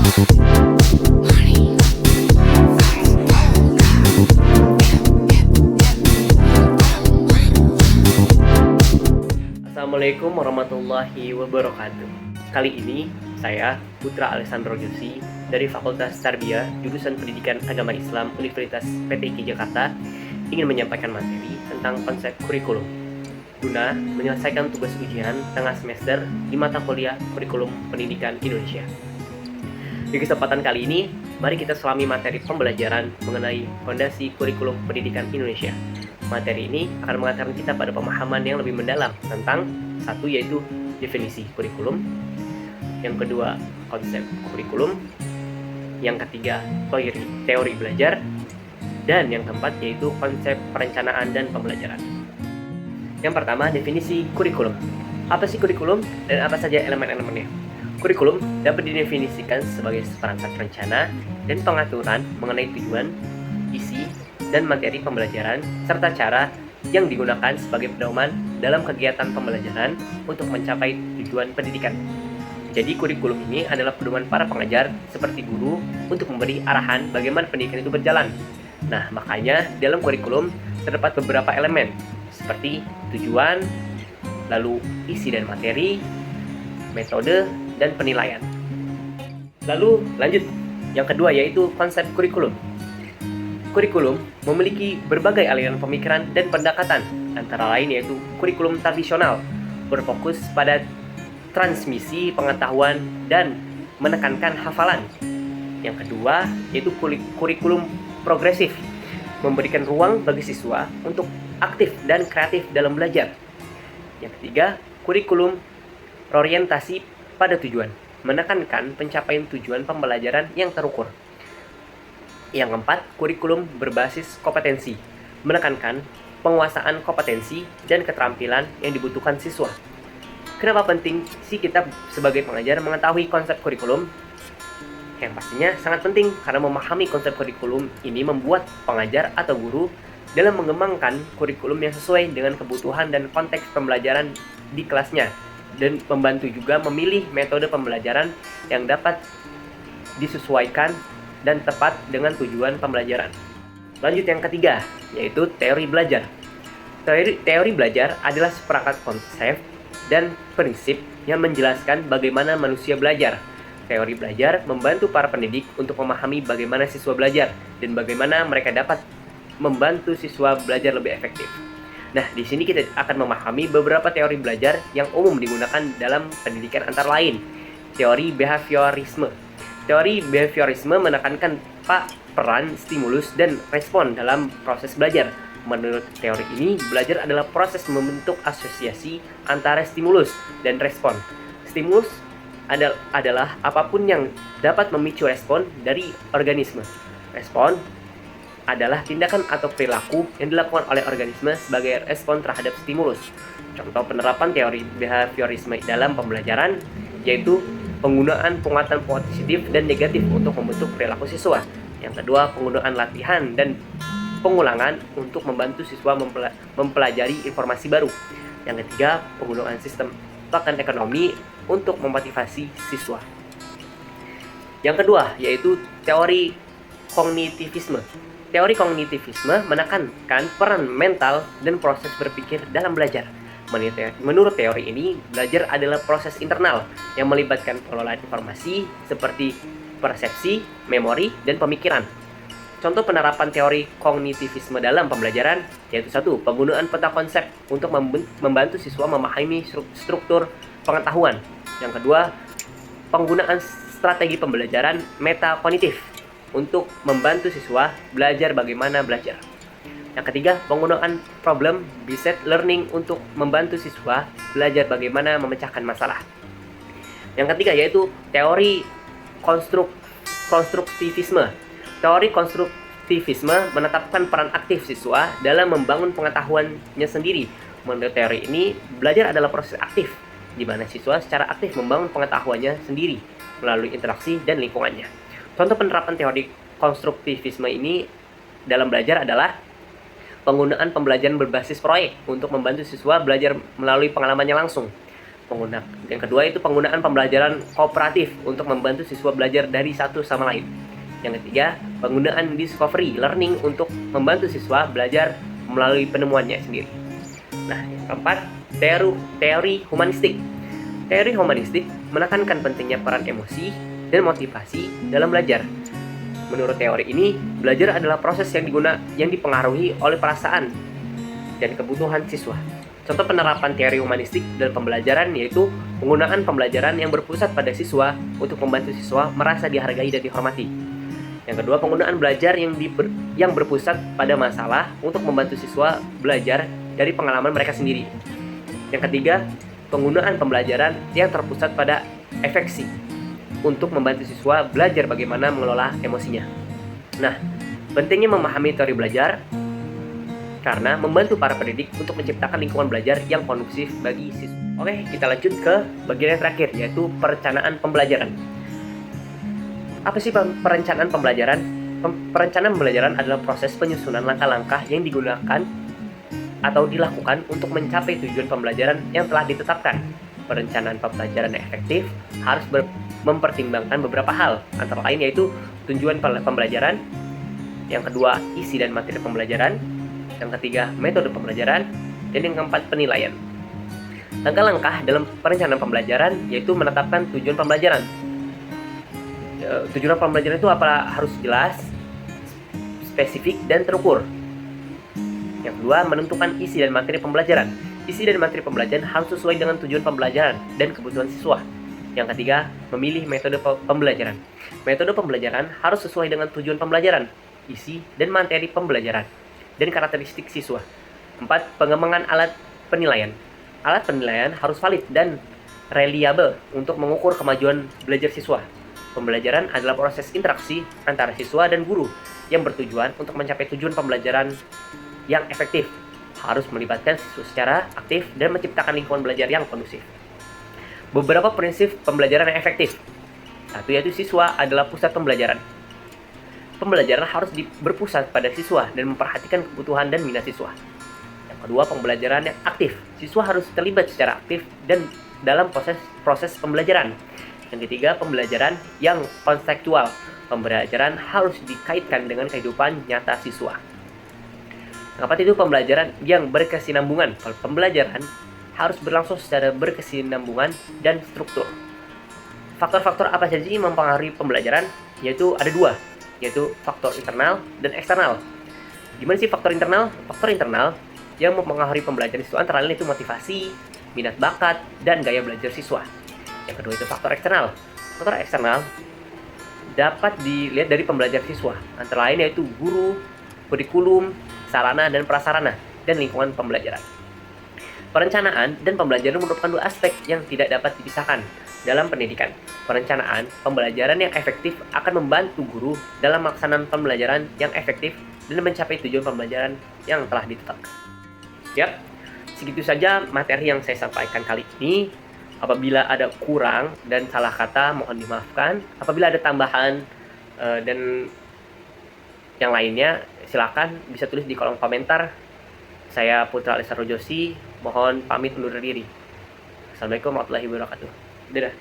Assalamualaikum warahmatullahi wabarakatuh. Kali ini saya Putra Alessandro Jussi dari Fakultas Tarbiyah Jurusan Pendidikan Agama Islam Universitas PTIQ Jakarta ingin menyampaikan materi tentang konsep kurikulum guna menyelesaikan tugas ujian tengah semester di mata kuliah Kurikulum Pendidikan Indonesia. Di kesempatan kali ini, mari kita selami materi pembelajaran mengenai fondasi kurikulum pendidikan Indonesia. Materi ini akan mengantarkan kita pada pemahaman yang lebih mendalam tentang satu, yaitu definisi kurikulum, yang kedua konsep kurikulum, yang ketiga teori belajar, dan yang keempat yaitu konsep perencanaan dan pembelajaran. Yang pertama, definisi kurikulum. Apa sih kurikulum dan apa saja elemen-elemennya? Kurikulum dapat didefinisikan sebagai perangkat rencana dan pengaturan mengenai tujuan, isi, dan materi pembelajaran, serta cara yang digunakan sebagai pedoman dalam kegiatan pembelajaran untuk mencapai tujuan pendidikan. Jadi kurikulum ini adalah pedoman para pengajar seperti guru untuk memberi arahan bagaimana pendidikan itu berjalan. Nah, makanya dalam kurikulum terdapat beberapa elemen seperti tujuan, lalu isi dan materi, metode, dan penilaian. Lalu lanjut, yang kedua yaitu konsep kurikulum. Kurikulum memiliki berbagai aliran pemikiran dan pendekatan, antara lain yaitu kurikulum tradisional, berfokus pada transmisi pengetahuan dan menekankan hafalan. Yang kedua yaitu kurikulum progresif, memberikan ruang bagi siswa untuk aktif dan kreatif dalam belajar. Yang ketiga, kurikulum berorientasi pada tujuan, menekankan pencapaian tujuan pembelajaran yang terukur. Yang keempat, kurikulum berbasis kompetensi, menekankan penguasaan kompetensi dan keterampilan yang dibutuhkan siswa. Kenapa penting sih kita sebagai pengajar mengetahui konsep kurikulum? Yang pastinya sangat penting karena memahami konsep kurikulum ini membuat pengajar atau guru dalam mengembangkan kurikulum yang sesuai dengan kebutuhan dan konteks pembelajaran di kelasnya, dan membantu juga memilih metode pembelajaran yang dapat disesuaikan dan tepat dengan tujuan pembelajaran. Lanjut yang ketiga, yaitu teori belajar. Teori belajar adalah seperangkat konsep dan prinsip yang menjelaskan bagaimana manusia belajar. Teori belajar membantu para pendidik untuk memahami bagaimana siswa belajar dan bagaimana mereka dapat membantu siswa belajar lebih efektif. Nah, di sini kita akan memahami beberapa teori belajar yang umum digunakan dalam pendidikan, antara lain teori behaviorisme. Teori behaviorisme menekankan peran stimulus dan respon dalam proses belajar. Menurut teori ini, belajar adalah proses membentuk asosiasi antara stimulus dan respon. Stimulus adalah apapun yang dapat memicu respon dari organisme. Respon adalah tindakan atau perilaku yang dilakukan oleh organisme sebagai respon terhadap stimulus. Contoh penerapan teori behaviorisme dalam pembelajaran yaitu penggunaan penguatan positif dan negatif untuk membentuk perilaku siswa. Yang kedua, penggunaan latihan dan pengulangan untuk membantu siswa mempelajari informasi baru. Yang ketiga, penggunaan sistem tekan ekonomi untuk memotivasi siswa. Yang kedua, yaitu teori kognitivisme. Teori kognitivisme menekankan peran mental dan proses berpikir dalam belajar. Menurut teori ini, belajar adalah proses internal yang melibatkan pengelolaan informasi seperti persepsi, memori, dan pemikiran. Contoh penerapan teori kognitivisme dalam pembelajaran yaitu satu, penggunaan peta konsep untuk membantu siswa memahami struktur pengetahuan. Yang kedua, penggunaan strategi pembelajaran metakognitif untuk membantu siswa belajar bagaimana belajar. Yang ketiga, penggunaan problem-based learning untuk membantu siswa belajar bagaimana memecahkan masalah. Yang ketiga yaitu teori konstruktivisme. Teori konstruktivisme menetapkan peran aktif siswa dalam membangun pengetahuannya sendiri. Menurut teori ini, belajar adalah proses aktif, di mana siswa secara aktif membangun pengetahuannya sendiri melalui interaksi dan lingkungannya. Contoh penerapan teori konstruktivisme ini dalam belajar adalah penggunaan pembelajaran berbasis proyek untuk membantu siswa belajar melalui pengalamannya langsung. Yang kedua itu penggunaan pembelajaran kooperatif untuk membantu siswa belajar dari satu sama lain. Yang ketiga, penggunaan discovery learning untuk membantu siswa belajar melalui penemuannya sendiri. Nah, yang keempat, teori humanistik. Teori humanistik menekankan pentingnya peran emosi dan motivasi dalam belajar. Menurut teori ini, belajar adalah proses yang dipengaruhi oleh perasaan dan kebutuhan siswa. Contoh penerapan teori humanistik dalam pembelajaran yaitu penggunaan pembelajaran yang berpusat pada siswa untuk membantu siswa merasa dihargai dan dihormati. Yang kedua, penggunaan belajar yang berpusat pada masalah untuk membantu siswa belajar dari pengalaman mereka sendiri. Yang ketiga, penggunaan pembelajaran yang terpusat pada efeksi untuk membantu siswa belajar bagaimana mengelola emosinya. Nah, pentingnya memahami teori belajar karena membantu para pendidik untuk menciptakan lingkungan belajar yang kondusif bagi siswa. Oke, kita lanjut ke bagian yang terakhir, yaitu perencanaan pembelajaran. Apa sih perencanaan pembelajaran? Perencanaan pembelajaran adalah proses penyusunan langkah-langkah yang digunakan atau dilakukan untuk mencapai tujuan pembelajaran yang telah ditetapkan. Perencanaan pembelajaran yang efektif harus mempertimbangkan beberapa hal, antara lain yaitu tujuan pembelajaran, yang kedua isi dan materi pembelajaran, yang ketiga metode pembelajaran, dan yang keempat penilaian. Langkah-langkah dalam perencanaan pembelajaran yaitu menetapkan tujuan pembelajaran. Tujuan pembelajaran itu harus jelas, spesifik, dan terukur. Yang kedua, menentukan isi dan materi pembelajaran. Isi dan materi pembelajaran harus sesuai dengan tujuan pembelajaran dan kebutuhan siswa. Yang ketiga, memilih metode pembelajaran. Metode pembelajaran harus sesuai dengan tujuan pembelajaran, isi dan materi pembelajaran, dan karakteristik siswa. 4. Pengembangan alat penilaian. Alat penilaian harus valid dan reliable untuk mengukur kemajuan belajar siswa. Pembelajaran adalah proses interaksi antara siswa dan guru yang bertujuan untuk mencapai tujuan pembelajaran yang efektif. Harus melibatkan siswa secara aktif dan menciptakan lingkungan belajar yang kondusif. Beberapa prinsip pembelajaran yang efektif. Satu, yaitu siswa adalah pusat pembelajaran. Pembelajaran harus berpusat pada siswa dan memperhatikan kebutuhan dan minat siswa. Yang kedua, pembelajaran yang aktif. Siswa harus terlibat secara aktif dan dalam proses pembelajaran. Yang ketiga, pembelajaran yang konseptual. Pembelajaran harus dikaitkan dengan kehidupan nyata siswa. Yang keempat itu pembelajaran yang berkesinambungan. Pembelajaran harus berlangsung secara berkesinambungan dan struktur. Faktor-faktor apa saja yang mempengaruhi pembelajaran? Yaitu ada dua, yaitu faktor internal dan eksternal. Gimana sih faktor internal? Faktor internal yang mempengaruhi pembelajaran siswa antara lain itu motivasi, minat bakat, dan gaya belajar siswa. Yang kedua itu faktor eksternal. Faktor eksternal dapat dilihat dari pembelajaran siswa, antara lain yaitu guru, kurikulum, sarana dan prasarana, dan lingkungan pembelajaran. Perencanaan dan pembelajaran merupakan dua aspek yang tidak dapat dipisahkan dalam pendidikan. Perencanaan pembelajaran yang efektif akan membantu guru dalam melaksanakan pembelajaran yang efektif dan mencapai tujuan pembelajaran yang telah ditetapkan. Yap, segitu saja materi yang saya sampaikan kali ini. Apabila ada kurang dan salah kata, mohon dimaafkan. Apabila ada tambahan dan yang lainnya, silakan bisa tulis di kolom komentar. Saya Putra Alisar Rojosi, mohon pamit undur diri. Assalamualaikum warahmatullahi wabarakatuh. Dadah.